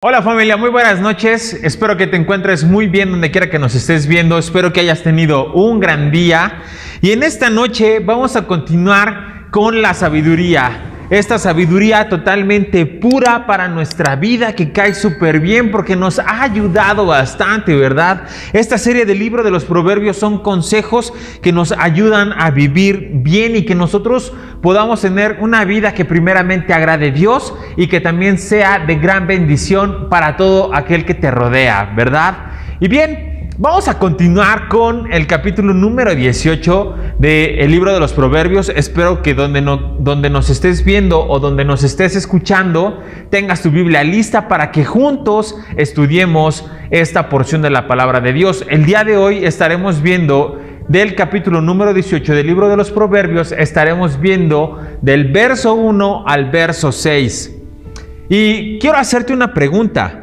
Hola familia, muy buenas noches. Espero que te encuentres muy bien donde quiera que nos estés viendo. Espero que hayas tenido un gran día. Y en esta noche vamos a continuar con la sabiduría. Esta sabiduría totalmente pura para nuestra vida, que cae súper bien porque nos ha ayudado bastante, ¿verdad? Esta serie del libro de los Proverbios son consejos que nos ayudan a vivir bien y que nosotros podamos tener una vida que primeramente agrade a Dios y que también sea de gran bendición para todo aquel que te rodea, ¿verdad? Y bien, vamos a continuar con el capítulo número 18 del libro de los Proverbios. Espero que donde nos estés viendo o donde nos estés escuchando, tengas tu Biblia lista para que juntos estudiemos esta porción de la palabra de Dios. El día de hoy estaremos viendo del capítulo número 18 del libro de los Proverbios, estaremos viendo del verso 1 al verso 6. Y quiero hacerte una pregunta.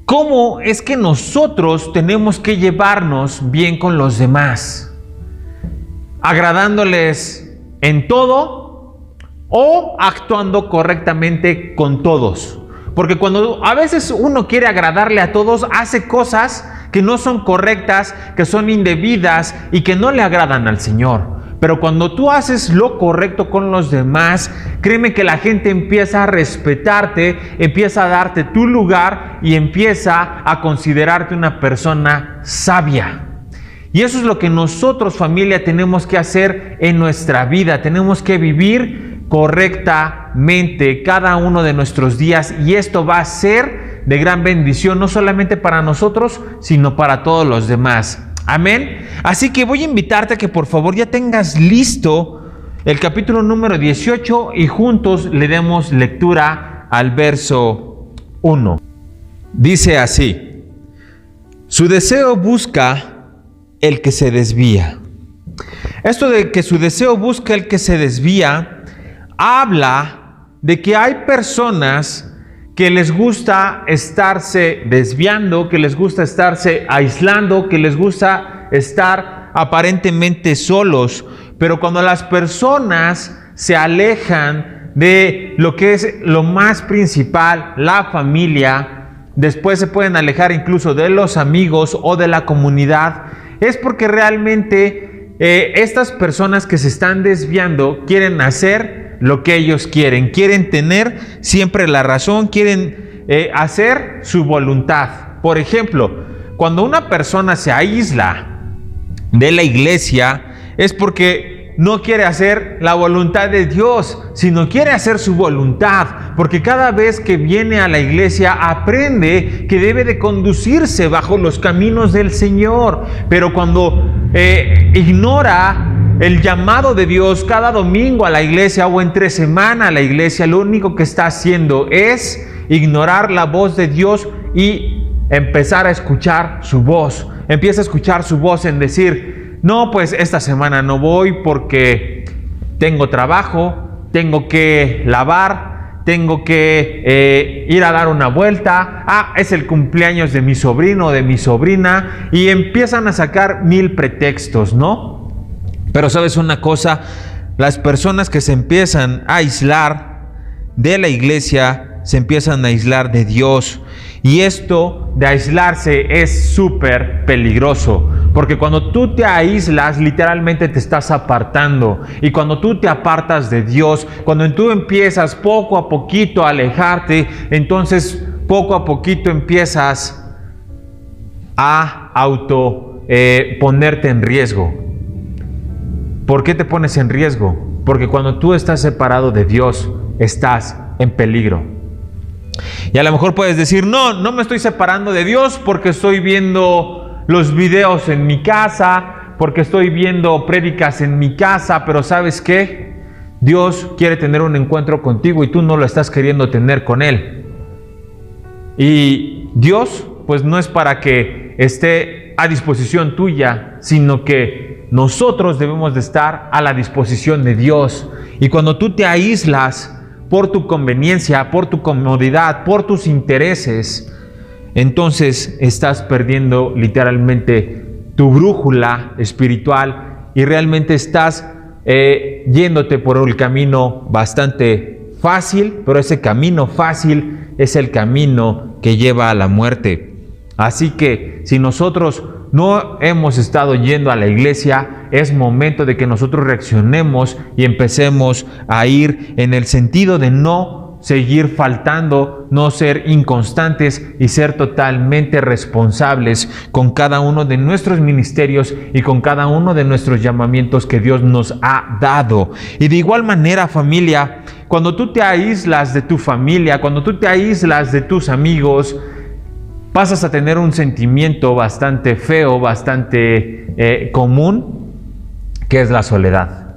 ¿Cómo es que nosotros tenemos que llevarnos bien con los demás? ¿Agradándoles en todo o actuando correctamente con todos? Porque cuando a veces uno quiere agradarle a todos, hace cosas que no son correctas, que son indebidas y que no le agradan al Señor. Pero cuando tú haces lo correcto con los demás, créeme que la gente empieza a respetarte, empieza a darte tu lugar y empieza a considerarte una persona sabia. Y eso es lo que nosotros, familia, tenemos que hacer en nuestra vida. Tenemos que vivir correctamente cada uno de nuestros días, y esto va a ser de gran bendición, no solamente para nosotros, sino para todos los demás. Amén. Así que voy a invitarte a que por favor ya tengas listo el capítulo número 18 y juntos le demos lectura al verso 1. Dice así: su deseo busca el que se desvía. Esto de que su deseo busca el que se desvía, habla de que hay personas que les gusta estarse desviando, que les gusta estarse aislando, que les gusta estar aparentemente solos. Pero cuando las personas se alejan de lo que es lo más principal, la familia, después se pueden alejar incluso de los amigos o de la comunidad, es porque realmente estas personas que se están desviando quieren hacer lo que ellos quieren tener siempre la razón, quieren hacer su voluntad. Por ejemplo, cuando una persona se aísla de la iglesia, es porque no quiere hacer la voluntad de Dios, sino quiere hacer su voluntad, porque cada vez que viene a la iglesia aprende que debe de conducirse bajo los caminos del Señor. Pero cuando ignora el llamado de Dios cada domingo a la iglesia o entre semana a la iglesia, lo único que está haciendo es ignorar la voz de Dios y empezar a escuchar su voz. Empieza a escuchar su voz en decir: no, pues esta semana no voy porque tengo trabajo, tengo que lavar, tengo que ir a dar una vuelta, es el cumpleaños de mi sobrino o de mi sobrina, y empiezan a sacar 1000 pretextos, ¿no? Pero sabes una cosa, las personas que se empiezan a aislar de la iglesia, se empiezan a aislar de Dios. Y esto de aislarse es súper peligroso, porque cuando tú te aíslas, literalmente te estás apartando. Y cuando tú te apartas de Dios, cuando tú empiezas poco a poquito a alejarte, entonces poco a poquito empiezas a ponerte en riesgo. ¿Por qué te pones en riesgo? Porque cuando tú estás separado de Dios, estás en peligro. Y a lo mejor puedes decir: no me estoy separando de Dios porque estoy viendo los videos en mi casa, porque estoy viendo prédicas en mi casa. Pero ¿sabes qué? Dios quiere tener un encuentro contigo y tú no lo estás queriendo tener con Él. Y Dios, pues no es para que esté a disposición tuya, sino que nosotros debemos de estar a la disposición de Dios. Y cuando tú te aíslas por tu conveniencia, por tu comodidad, por tus intereses, entonces estás perdiendo literalmente tu brújula espiritual y realmente estás yéndote por el camino bastante fácil, pero ese camino fácil es el camino que lleva a la muerte. Así que si nosotros no hemos estado yendo a la iglesia, es momento de que nosotros reaccionemos y empecemos a ir en el sentido de no seguir faltando, no ser inconstantes y ser totalmente responsables con cada uno de nuestros ministerios y con cada uno de nuestros llamamientos que Dios nos ha dado. Y de igual manera, familia, cuando tú te aíslas de tu familia, cuando tú te aíslas de tus amigos, pasas a tener un sentimiento bastante feo, bastante común, que es la soledad.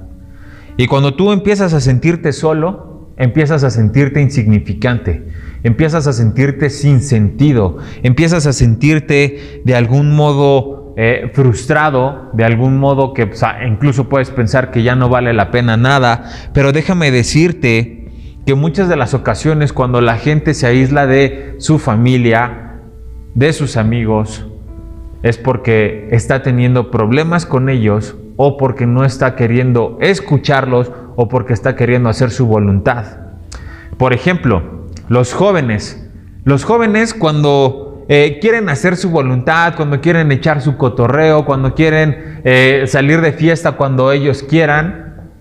Y cuando tú empiezas a sentirte solo, empiezas a sentirte insignificante, empiezas a sentirte sin sentido, empiezas a sentirte de algún modo frustrado, de algún modo que incluso puedes pensar que ya no vale la pena nada. Pero déjame decirte que muchas de las ocasiones cuando la gente se aísla de su familia, de sus amigos, es porque está teniendo problemas con ellos, o porque no está queriendo escucharlos, o porque está queriendo hacer su voluntad. Por ejemplo, los jóvenes cuando quieren hacer su voluntad, cuando quieren echar su cotorreo, cuando quieren salir de fiesta cuando ellos quieran,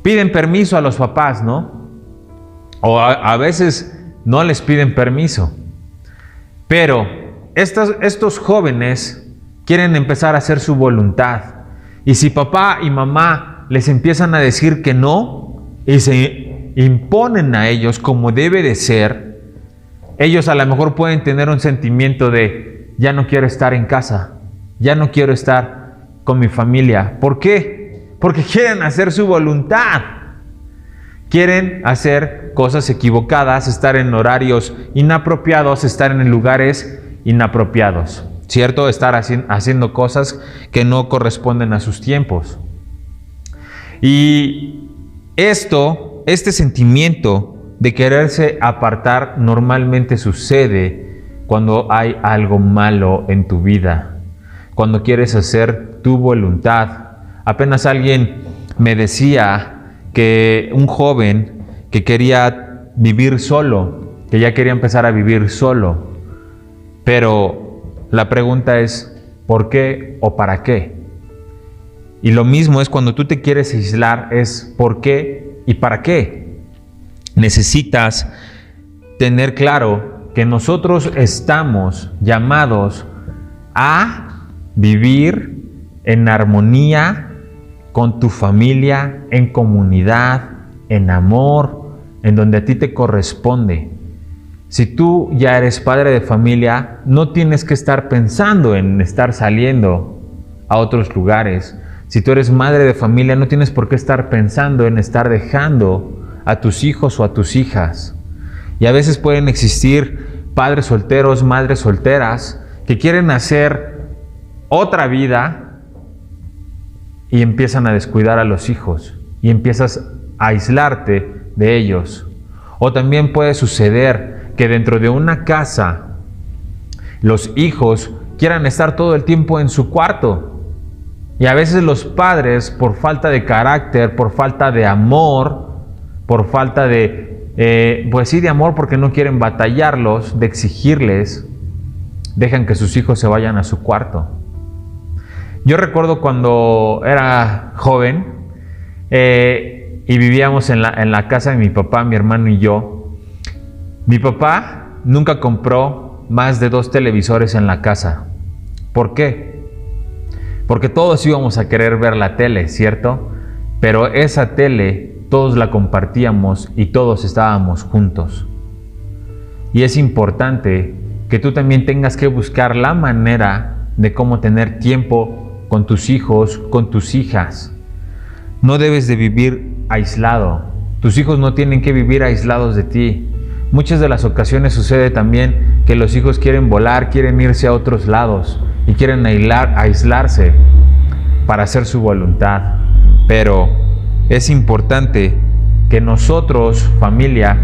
piden permiso a los papás, ¿no? O a veces no les piden permiso. Pero estos jóvenes quieren empezar a hacer su voluntad. Y si papá y mamá les empiezan a decir que no y se imponen a ellos como debe de ser, ellos a lo mejor pueden tener un sentimiento de ya no quiero estar en casa, ya no quiero estar con mi familia. ¿Por qué? Porque quieren hacer su voluntad. Quieren hacer cosas equivocadas, estar en horarios inapropiados, estar en lugares inapropiados, ¿cierto? Estar haciendo cosas que no corresponden a sus tiempos. Y este sentimiento de quererse apartar normalmente sucede cuando hay algo malo en tu vida, cuando quieres hacer tu voluntad. Apenas alguien me decía que un joven que quería vivir solo, que ya quería empezar a vivir solo, pero la pregunta es ¿por qué o para qué? Y lo mismo es cuando tú te quieres aislar, es ¿por qué y para qué? Necesitas tener claro que nosotros estamos llamados a vivir en armonía con tu familia, en comunidad, en amor, en donde a ti te corresponde. Si tú ya eres padre de familia, no tienes que estar pensando en estar saliendo a otros lugares. Si tú eres madre de familia, no tienes por qué estar pensando en estar dejando a tus hijos o a tus hijas. Y a veces pueden existir padres solteros, madres solteras, que quieren hacer otra vida y empiezan a descuidar a los hijos y empiezas a aislarte de ellos. O también puede suceder que dentro de una casa los hijos quieran estar todo el tiempo en su cuarto. Y a veces los padres, por falta de carácter, por falta de amor, por falta de, pues sí, de amor, porque no quieren batallarlos, de exigirles, dejan que sus hijos se vayan a su cuarto. Yo recuerdo cuando era joven y vivíamos en la casa de mi papá, mi hermano y yo. Mi papá nunca compró más de 2 televisores en la casa. ¿Por qué? Porque todos íbamos a querer ver la tele, ¿cierto? Pero esa tele todos la compartíamos y todos estábamos juntos. Y es importante que tú también tengas que buscar la manera de cómo tener tiempo con tus hijos, con tus hijas. No debes de vivir aislado. Tus hijos no tienen que vivir aislados de ti. Muchas de las ocasiones sucede también que los hijos quieren volar, quieren irse a otros lados y quieren aislarse para hacer su voluntad. Pero es importante que nosotros, familia,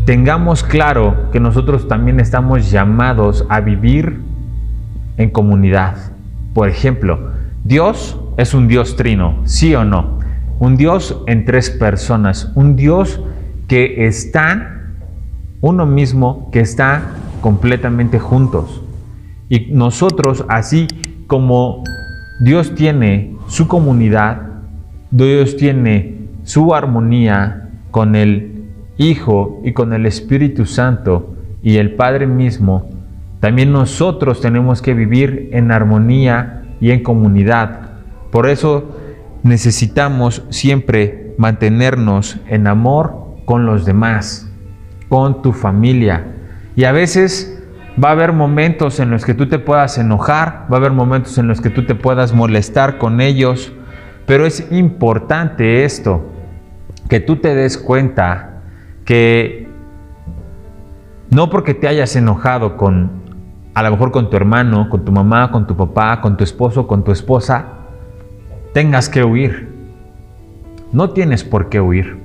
tengamos claro que nosotros también estamos llamados a vivir en comunidad. Por ejemplo, Dios es un Dios trino, ¿sí o no? un Dios en tres personas, un Dios que está, uno mismo, que está completamente juntos. Y nosotros, así como Dios tiene su comunidad, Dios tiene su armonía con el Hijo y con el Espíritu Santo y el Padre mismo, también nosotros tenemos que vivir en armonía y en comunidad. Por eso necesitamos siempre mantenernos en amor con los demás, con tu familia. Y a veces va a haber momentos en los que tú te puedas enojar, va a haber momentos en los que tú te puedas molestar con ellos, pero es importante esto, que tú te des cuenta que no porque te hayas enojado a lo mejor con tu hermano, con tu mamá, con tu papá, con tu esposo, con tu esposa, tengas que huir. No tienes por qué huir.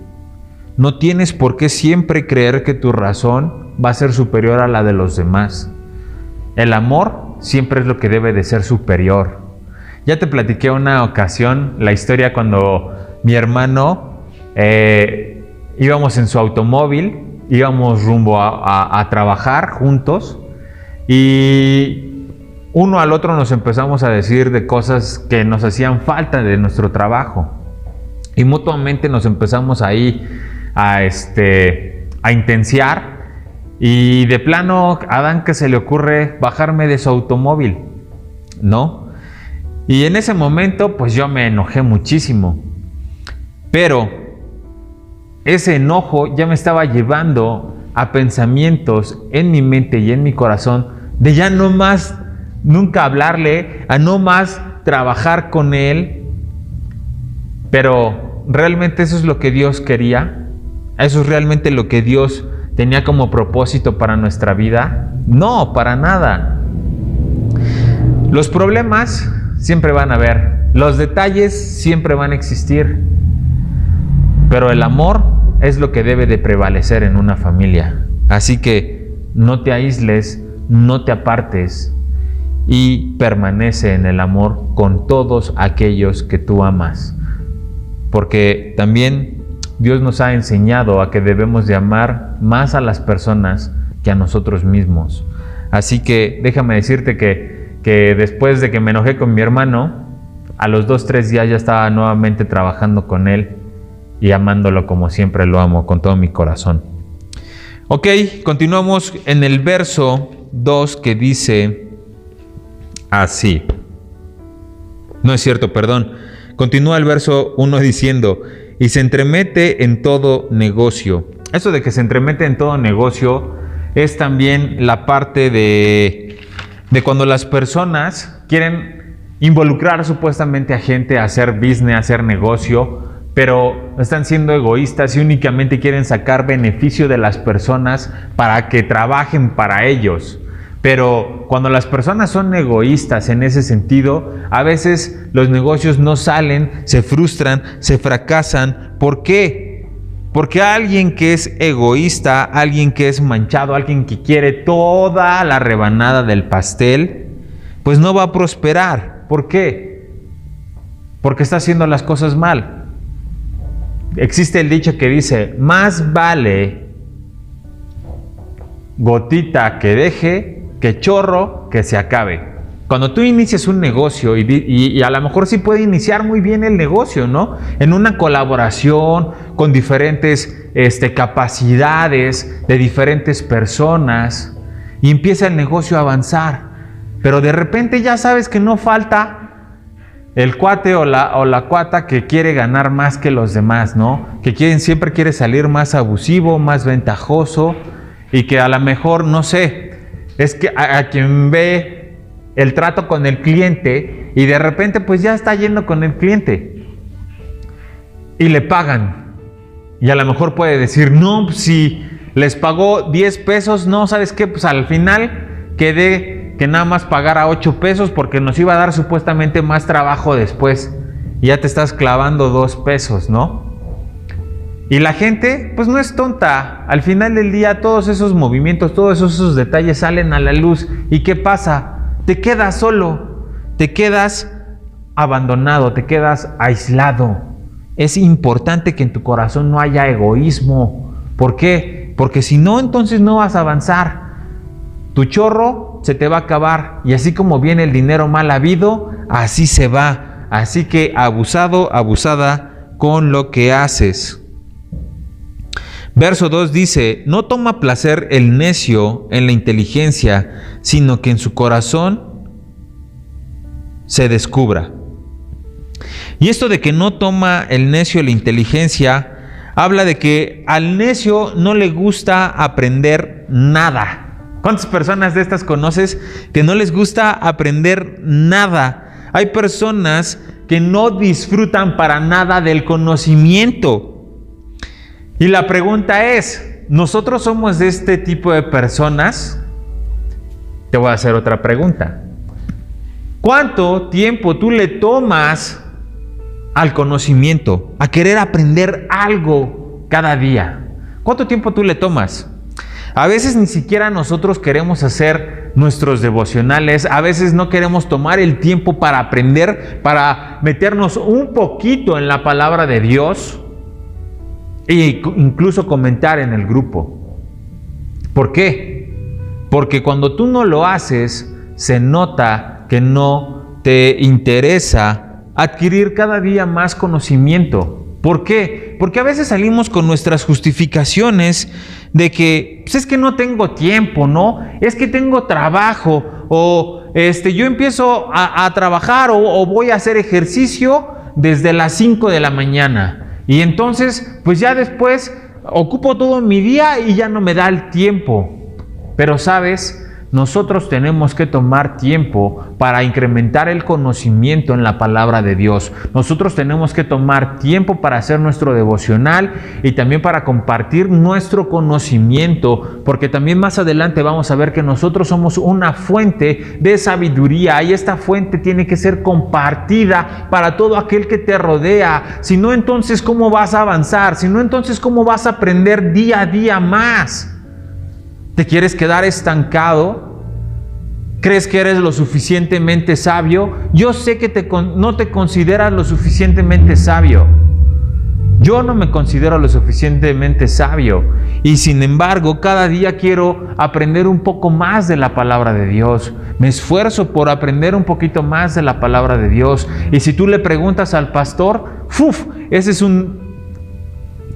No tienes por qué siempre creer que tu razón va a ser superior a la de los demás. El amor siempre es lo que debe de ser superior. Ya te platiqué una ocasión la historia cuando mi hermano íbamos en su automóvil, íbamos rumbo a trabajar juntos y uno al otro nos empezamos a decir de cosas que nos hacían falta de nuestro trabajo y mutuamente nos empezamos ahí a intenciar y de plano a Adán que se le ocurre bajarme de su automóvil, ¿no? Y en ese momento pues yo me enojé muchísimo, pero ese enojo ya me estaba llevando a pensamientos en mi mente y en mi corazón de ya no más nunca hablarle, a no más trabajar con él. Pero ¿realmente eso es lo que Dios quería? ¿Eso es realmente lo que Dios tenía como propósito para nuestra vida? No, para nada. Los problemas siempre van a haber, los detalles siempre van a existir, pero el amor es lo que debe de prevalecer en una familia. Así que no te aísles, no te apartes y permanece en el amor con todos aquellos que tú amas. Porque también Dios nos ha enseñado a que debemos de amar más a las personas que a nosotros mismos. Así que déjame decirte que después de que me enojé con mi hermano, a los 2-3 días ya estaba nuevamente trabajando con él y amándolo como siempre lo amo, con todo mi corazón. Ok, continuamos en el verso 2 que dice así. No es cierto, perdón. Continúa el verso 1 diciendo, y se entremete en todo negocio. Eso de que se entremete en todo negocio es también la parte de cuando las personas quieren involucrar supuestamente a gente a hacer business, a hacer negocio, pero están siendo egoístas y únicamente quieren sacar beneficio de las personas para que trabajen para ellos. Pero cuando las personas son egoístas en ese sentido, a veces los negocios no salen, se frustran, se fracasan. ¿Por qué? Porque alguien que es egoísta, alguien que es manchado, alguien que quiere toda la rebanada del pastel, pues no va a prosperar. ¿Por qué? Porque está haciendo las cosas mal. Existe el dicho que dice, más vale gotita que deje que chorro que se acabe. Cuando tú inicias un negocio y a lo mejor sí puede iniciar muy bien el negocio, ¿no? En una colaboración con diferentes capacidades de diferentes personas y empieza el negocio a avanzar. Pero de repente ya sabes que no falta el cuate o la cuata que quiere ganar más que los demás, ¿no? Que siempre quiere salir más abusivo, más ventajoso y que a lo mejor, no sé, es que a quien ve el trato con el cliente y de repente pues ya está yendo con el cliente y le pagan. Y a lo mejor puede decir, no, pues si les pagó 10 pesos, no, ¿sabes qué? Pues al final quedé que nada más pagara 8 pesos porque nos iba a dar supuestamente más trabajo después. Y ya te estás clavando 2 pesos, ¿no? Y la gente, pues no es tonta. Al final del día, todos esos movimientos, todos esos detalles salen a la luz. ¿Y qué pasa? Te quedas solo, te quedas abandonado, te quedas aislado. es importante que en tu corazón no haya egoísmo. ¿Por qué? Porque si no, entonces no vas a avanzar. Tu chorro se te va a acabar, y así como viene el dinero mal habido, así se va. Así que abusado, abusada con lo que haces. Verso 2 dice: no toma placer el necio en la inteligencia, sino que en su corazón se descubra. Y esto de que no toma el necio la inteligencia, habla de que al necio no le gusta aprender nada. ¿Cuántas personas de estas conoces que no les gusta aprender nada? Hay personas que no disfrutan para nada del conocimiento. Y la pregunta es, ¿nosotros somos de este tipo de personas? Te voy a hacer otra pregunta. ¿Cuánto tiempo tú le tomas al conocimiento, a querer aprender algo cada día? ¿Cuánto tiempo tú le tomas? A veces ni siquiera nosotros queremos hacer nuestros devocionales, a veces no queremos tomar el tiempo para aprender, para meternos un poquito en la palabra de Dios e incluso comentar en el grupo. ¿Por qué? Porque cuando tú no lo haces, se nota que no te interesa adquirir cada día más conocimiento. ¿Por qué? Porque a veces salimos con nuestras justificaciones de que pues es que no tengo tiempo, ¿no? Es que tengo trabajo, o yo empiezo a trabajar o voy a hacer ejercicio desde las 5 de la mañana. Y entonces, pues ya después ocupo todo mi día y ya no me da el tiempo. Pero, ¿sabes? Nosotros tenemos que tomar tiempo para incrementar el conocimiento en la palabra de Dios. Nosotros tenemos que tomar tiempo para hacer nuestro devocional y también para compartir nuestro conocimiento, porque también más adelante vamos a ver que nosotros somos una fuente de sabiduría y esta fuente tiene que ser compartida para todo aquel que te rodea. Si no, entonces, ¿cómo vas a avanzar? Si no, entonces, ¿cómo vas a aprender día a día más? ¿Te quieres quedar estancado? ¿Crees que eres lo suficientemente sabio? Yo sé que no te consideras lo suficientemente sabio. Yo no me considero lo suficientemente sabio. Y sin embargo, cada día quiero aprender un poco más de la palabra de Dios. Me esfuerzo por aprender un poquito más de la palabra de Dios. Y si tú le preguntas al pastor, ese es un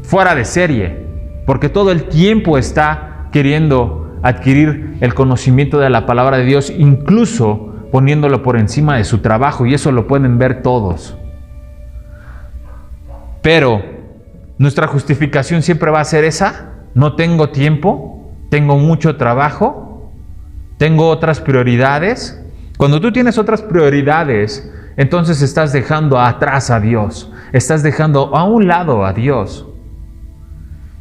fuera de serie. Porque todo el tiempo está queriendo adquirir el conocimiento de la palabra de Dios, incluso poniéndolo por encima de su trabajo, y eso lo pueden ver todos. Pero nuestra justificación siempre va a ser esa: no tengo tiempo, tengo mucho trabajo, tengo otras prioridades. Cuando tú tienes otras prioridades, entonces estás dejando atrás a Dios, estás dejando a un lado a Dios,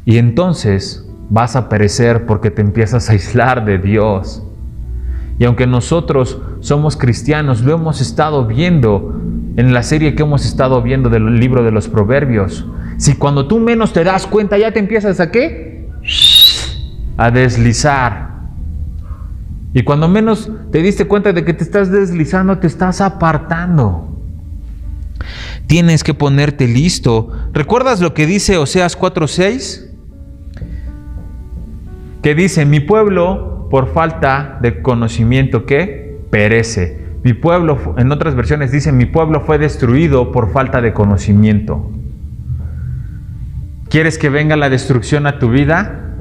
y entonces vas a perecer porque te empiezas a aislar de Dios. Y aunque nosotros somos cristianos, lo hemos estado viendo en la serie que hemos estado viendo del libro de los Proverbios. Si cuando tú menos te das cuenta, ya te empiezas ¿a qué? A deslizar. Y cuando menos te diste cuenta de que te estás deslizando, te estás apartando. Tienes que ponerte listo. ¿Recuerdas lo que dice Oseas 4:6? Que dice: mi pueblo por falta de conocimiento, ¿qué? Perece. Mi pueblo, en otras versiones dice: mi pueblo fue destruido por falta de conocimiento. ¿Quieres que venga la destrucción a tu vida?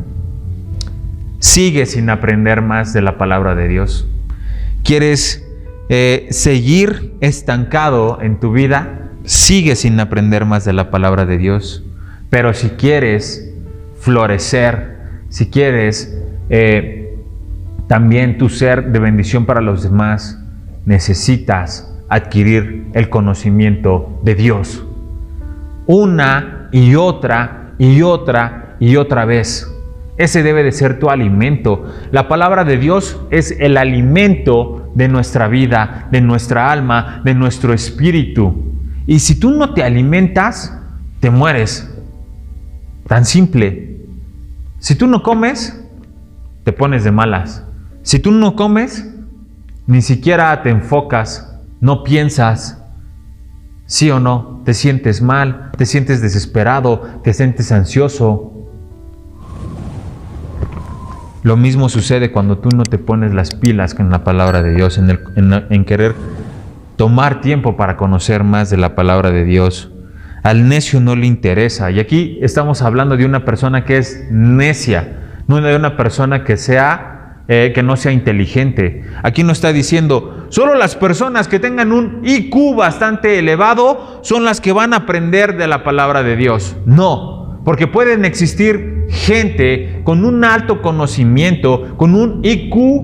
Sigue sin aprender más de la palabra de Dios. ¿Quieres seguir estancado en tu vida? Sigue sin aprender más de la palabra de Dios. Pero si quieres florecer, si quieres también tú ser de bendición para los demás, necesitas adquirir el conocimiento de Dios. Una y otra y otra y otra vez. Ese debe de ser tu alimento. La palabra de Dios es el alimento de nuestra vida, de nuestra alma, de nuestro espíritu. Y si tú no te alimentas, te mueres. Tan simple. Si tú no comes, te pones de malas. Si tú no comes, ni siquiera te enfocas, no piensas. ¿Sí o no? ¿Te sientes mal? ¿Te sientes desesperado? ¿Te sientes ansioso? Lo mismo sucede cuando tú no te pones las pilas con la palabra de Dios, en querer tomar tiempo para conocer más de la palabra de Dios. Al necio no le interesa. Y aquí estamos hablando de una persona que es necia, no de una persona que no sea inteligente. Aquí no está diciendo, solo las personas que tengan un IQ bastante elevado son las que van a aprender de la palabra de Dios. No, porque pueden existir gente con un alto conocimiento, con un IQ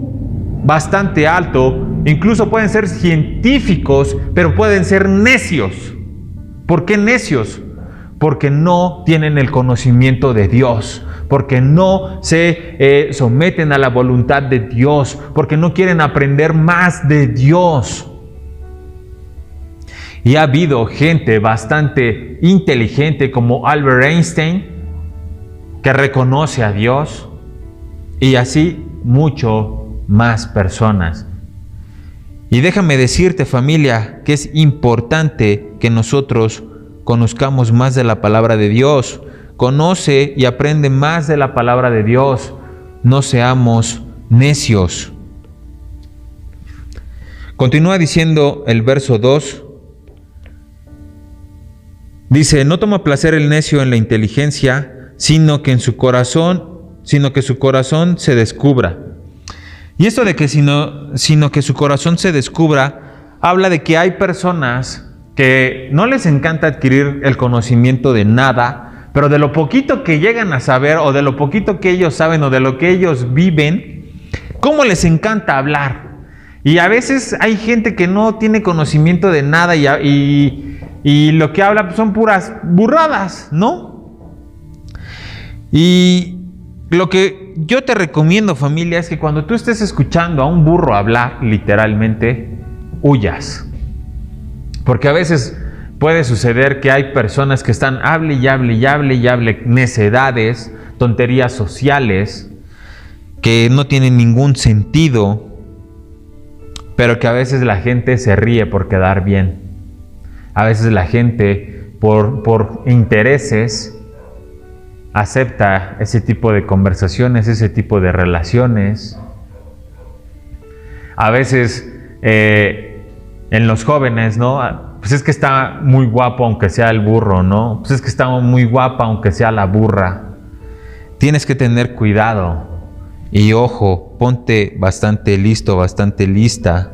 bastante alto, incluso pueden ser científicos, pero pueden ser necios. ¿Por qué necios? Porque no tienen el conocimiento de Dios, porque no se someten a la voluntad de Dios, porque no quieren aprender más de Dios. Y ha habido gente bastante inteligente como Albert Einstein, que reconoce a Dios, y así mucho más personas. Y déjame decirte, familia, que es importante que nosotros conozcamos más de la palabra de Dios. Conoce y aprende más de la palabra de Dios. No seamos necios. Continúa diciendo el verso 2. Dice, no toma placer el necio en la inteligencia, sino que su corazón se descubra. Y esto de que sino que su corazón se descubra, habla de que hay personas que no les encanta adquirir el conocimiento de nada, pero de lo poquito que llegan a saber, o de lo poquito que ellos saben, o de lo que ellos viven, cómo les encanta hablar. Y a veces hay gente que no tiene conocimiento de nada y lo que habla son puras burradas, ¿no? Y lo que yo te recomiendo, familia, es que cuando tú estés escuchando a un burro hablar, literalmente, huyas. Porque a veces puede suceder que hay personas que están hable y hable necedades, tonterías sociales, que no tienen ningún sentido, pero que a veces la gente se ríe por quedar bien. A veces la gente, por intereses, acepta ese tipo de conversaciones, ese tipo de relaciones. A veces en los jóvenes, ¿no? Pues es que está muy guapo aunque sea el burro, ¿no? Pues es que está muy guapa aunque sea la burra. Tienes que tener cuidado y ojo, ponte bastante listo, bastante lista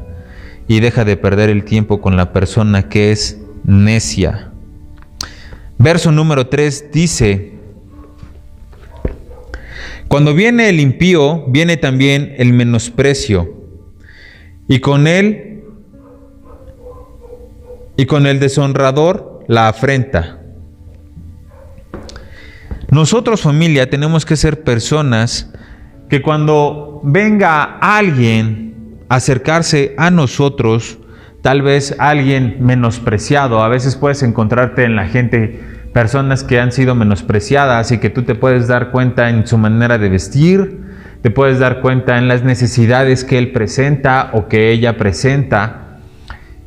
y deja de perder el tiempo con la persona que es necia. Verso número 3 dice, cuando viene el impío, viene también el menosprecio, y con el deshonrador la afrenta. Nosotros, familia, tenemos que ser personas que cuando venga alguien a acercarse a nosotros, tal vez alguien menospreciado, a veces puedes encontrarte en la gente personas que han sido menospreciadas y que tú te puedes dar cuenta en su manera de vestir, te puedes dar cuenta en las necesidades que él presenta o que ella presenta.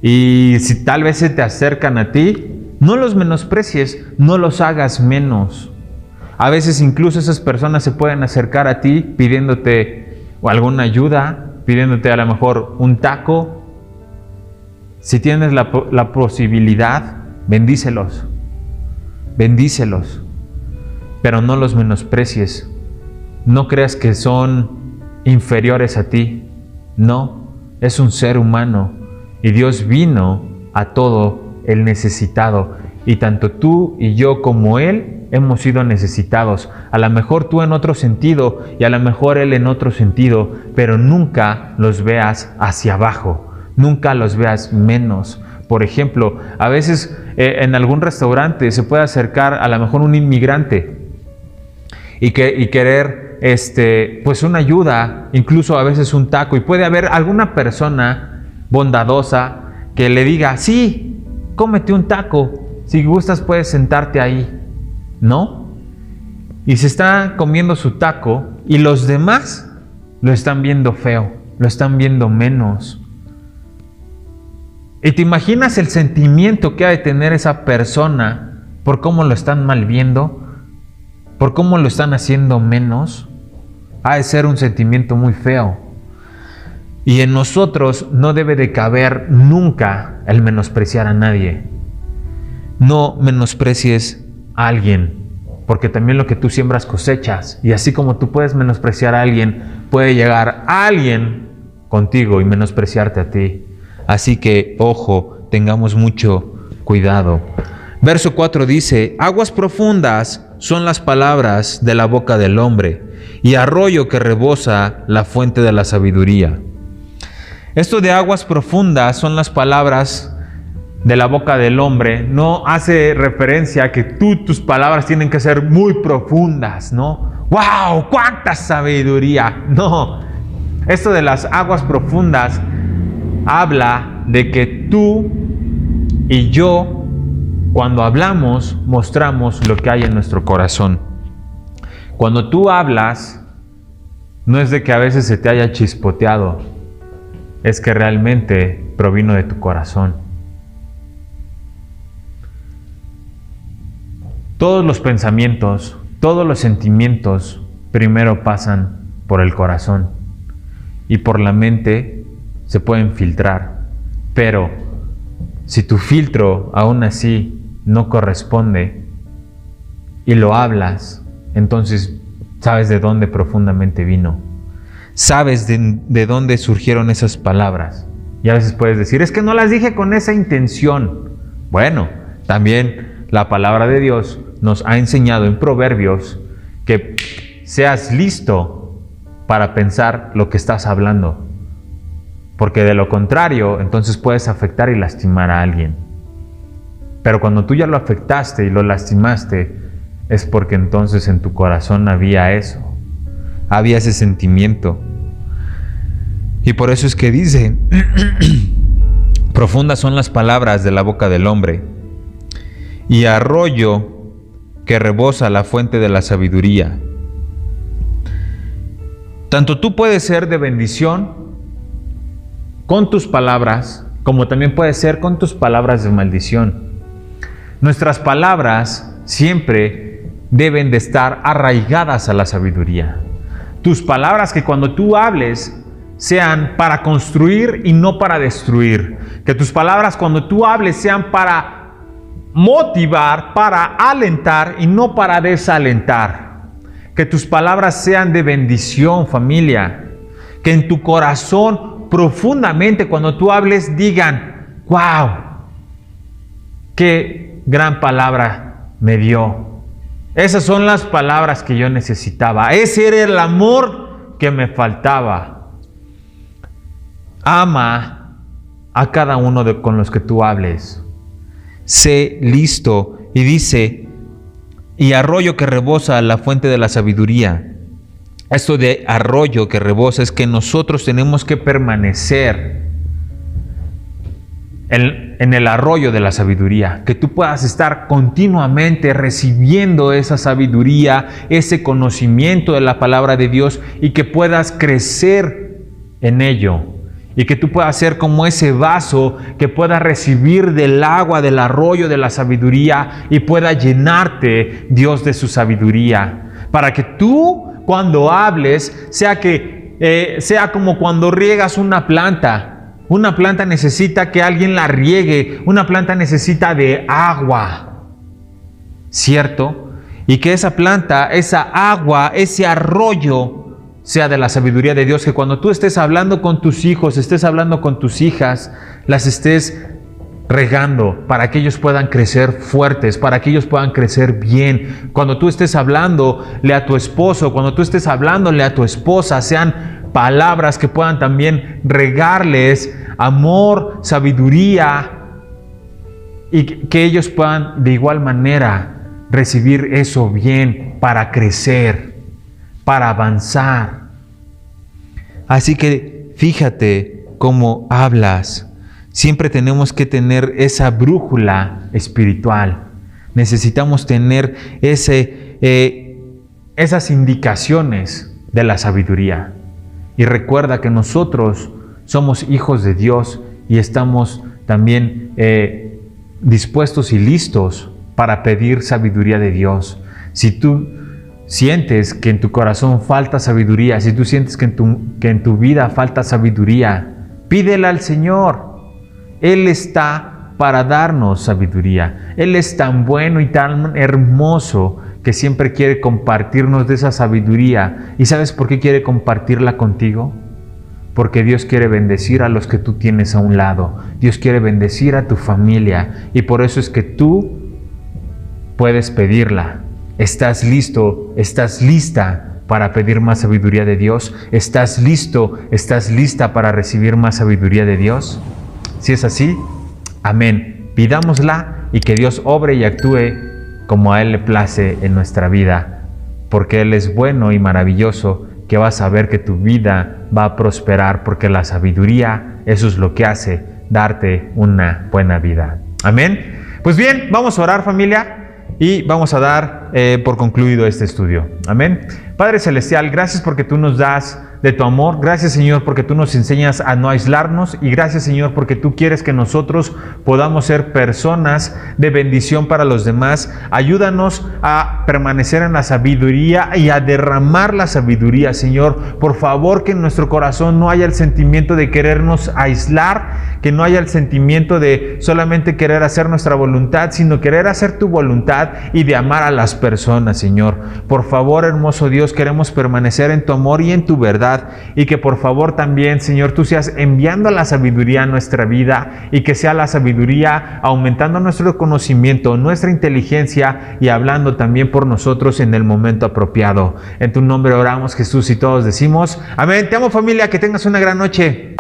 Y si tal vez se te acercan a ti, no los menosprecies, no los hagas menos. A veces incluso esas personas se pueden acercar a ti pidiéndote alguna ayuda, pidiéndote a lo mejor un taco. Si tienes la posibilidad, bendícelos. Bendícelos, pero no los menosprecies. No creas que son inferiores a ti. No, es un ser humano y Dios vino a todo el necesitado. Y tanto tú y yo como Él hemos sido necesitados. A lo mejor tú en otro sentido y a lo mejor Él en otro sentido, pero nunca los veas hacia abajo, nunca los veas menos. Por ejemplo, a veces en algún restaurante se puede acercar a lo mejor un inmigrante y querer pues una ayuda, incluso a veces un taco, y puede haber alguna persona bondadosa que le diga, sí, cómete un taco, si gustas puedes sentarte ahí, ¿no? Y se está comiendo su taco y los demás lo están viendo feo, lo están viendo menos. Y te imaginas el sentimiento que ha de tener esa persona por cómo lo están mal viendo, por cómo lo están haciendo menos. Ha de ser un sentimiento muy feo. Y en nosotros no debe de caber nunca el menospreciar a nadie. No menosprecies a alguien, porque también lo que tú siembras cosechas. Y así como tú puedes menospreciar a alguien, puede llegar alguien contigo y menospreciarte a ti. Así que, ojo, tengamos mucho cuidado. Verso 4 dice: aguas profundas son las palabras de la boca del hombre, y arroyo que rebosa la fuente de la sabiduría. Esto de aguas profundas son las palabras de la boca del hombre no hace referencia a que tus palabras tienen que ser muy profundas, ¿no? ¡Wow! ¡Cuánta sabiduría! No. Esto de las aguas profundas habla de que tú y yo, cuando hablamos, mostramos lo que hay en nuestro corazón. Cuando tú hablas, no es de que a veces se te haya chispoteado, es que realmente provino de tu corazón. Todos los pensamientos, todos los sentimientos primero pasan por el corazón y por la mente se pueden filtrar, pero si tu filtro aún así no corresponde y lo hablas, entonces sabes de dónde profundamente vino, sabes de dónde surgieron esas palabras. Y a veces puedes decir, es que no las dije con esa intención. Bueno, también la palabra de Dios nos ha enseñado en Proverbios que seas listo para pensar lo que estás hablando, porque de lo contrario, entonces puedes afectar y lastimar a alguien. Pero cuando tú ya lo afectaste y lo lastimaste, es porque entonces en tu corazón había eso, había ese sentimiento. Y por eso es que dice, profundas son las palabras de la boca del hombre, y arroyo que rebosa la fuente de la sabiduría. Tanto tú puedes ser de bendición con tus palabras, como también puedes ser con tus palabras de maldición. Nuestras palabras siempre deben de estar arraigadas a la sabiduría. Tus palabras, que cuando tú hables sean para construir y no para destruir. Que tus palabras cuando tú hables sean para motivar, para alentar y no para desalentar. Que tus palabras sean de bendición, familia. Que en tu corazón profundamente cuando tú hables digan, wow, qué gran palabra me dio. Esas son las palabras que yo necesitaba. Ese era el amor que me faltaba. Ama a cada uno con los que tú hables. Sé listo. Y dice, y arroyo que rebosa la fuente de la sabiduría. Esto de arroyo que rebosa es que nosotros tenemos que permanecer en el arroyo de la sabiduría, que tú puedas estar continuamente recibiendo esa sabiduría, ese conocimiento de la palabra de Dios y que puedas crecer en ello y que tú puedas ser como ese vaso que pueda recibir del agua del arroyo de la sabiduría y pueda llenarte Dios de su sabiduría, para que tú cuando hables sea como cuando riegas una planta. Una planta necesita que alguien la riegue, una planta necesita de agua, ¿cierto? Y que esa planta, esa agua, ese arroyo sea de la sabiduría de Dios, que cuando tú estés hablando con tus hijos, estés hablando con tus hijas, las estés regando para que ellos puedan crecer fuertes, para que ellos puedan crecer bien. Cuando tú estés hablándole a tu esposo, cuando tú estés hablándole a tu esposa, sean palabras que puedan también regarles amor, sabiduría, y que ellos puedan de igual manera recibir eso bien para crecer, para avanzar. Así que fíjate cómo hablas. Siempre tenemos que tener esa brújula espiritual. Necesitamos tener esas indicaciones de la sabiduría. Y recuerda que nosotros somos hijos de Dios y estamos también dispuestos y listos para pedir sabiduría de Dios. Si tú sientes que en tu corazón falta sabiduría, si tú sientes que en tu vida falta sabiduría, pídela al Señor. Él está para darnos sabiduría. Él es tan bueno y tan hermoso que siempre quiere compartirnos de esa sabiduría. ¿Y sabes por qué quiere compartirla contigo? Porque Dios quiere bendecir a los que tú tienes a un lado. Dios quiere bendecir a tu familia. Y por eso es que tú puedes pedirla. ¿Estás listo? ¿Estás lista para pedir más sabiduría de Dios? ¿Estás listo? ¿Estás lista para recibir más sabiduría de Dios? Si es así, amén. Pidámosla y que Dios obre y actúe como a Él le place en nuestra vida, porque Él es bueno y maravilloso, que vas a ver que tu vida va a prosperar, porque la sabiduría, eso es lo que hace, darte una buena vida. Amén. Pues bien, vamos a orar, familia, y vamos a dar por concluido este estudio. Amén. Padre Celestial, gracias porque tú nos das de tu amor. Gracias, Señor, porque tú nos enseñas a no aislarnos, y gracias, Señor, porque tú quieres que nosotros podamos ser personas de bendición para los demás. Ayúdanos a permanecer en la sabiduría y a derramar la sabiduría, Señor. Por favor, que en nuestro corazón no haya el sentimiento de querernos aislar, que no haya el sentimiento de solamente querer hacer nuestra voluntad, sino querer hacer tu voluntad y de amar a las personas, Señor. Por favor, hermoso Dios, queremos permanecer en tu amor y en tu verdad, y que por favor también, Señor, tú seas enviando la sabiduría a nuestra vida, y que sea la sabiduría aumentando nuestro conocimiento, nuestra inteligencia, y hablando también por nosotros en el momento apropiado. En tu nombre oramos, Jesús, y todos decimos amén. Te amo, familia, que tengas una gran noche.